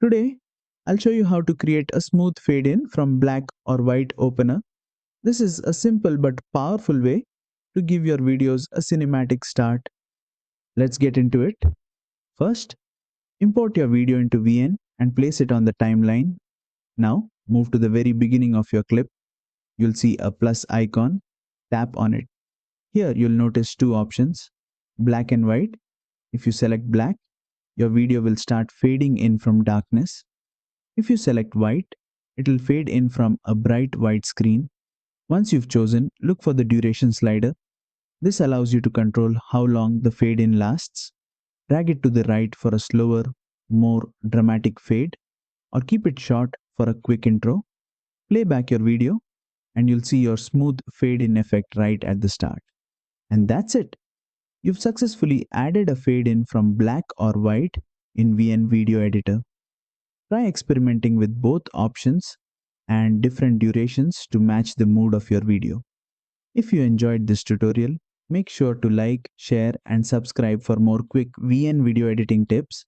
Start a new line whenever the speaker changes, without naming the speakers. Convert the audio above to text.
Today, I'll show you how to create a smooth fade in from black or white opener. This is a simple but powerful way to give your videos a cinematic start. Let's get into it. First, import your video into VN and place it on the timeline. Now, move to the very beginning of your clip. You'll see a plus icon. Tap on it. Here, you'll notice two options, black and white. If you select black, your video will start fading in from darkness. If you select white, it will fade in from a bright white screen. Once you've chosen, look for the duration slider. This allows you to control how long the fade in lasts. Drag it to the right for a slower, more dramatic fade, or keep it short for a quick intro. Play back your video, and you'll see your smooth fade in effect right at the start. And that's it. You've successfully added a fade in from black or white in VN Video Editor. Try experimenting with both options and different durations to match the mood of your video. If you enjoyed this tutorial, make sure to like, share and subscribe for more quick VN video editing tips.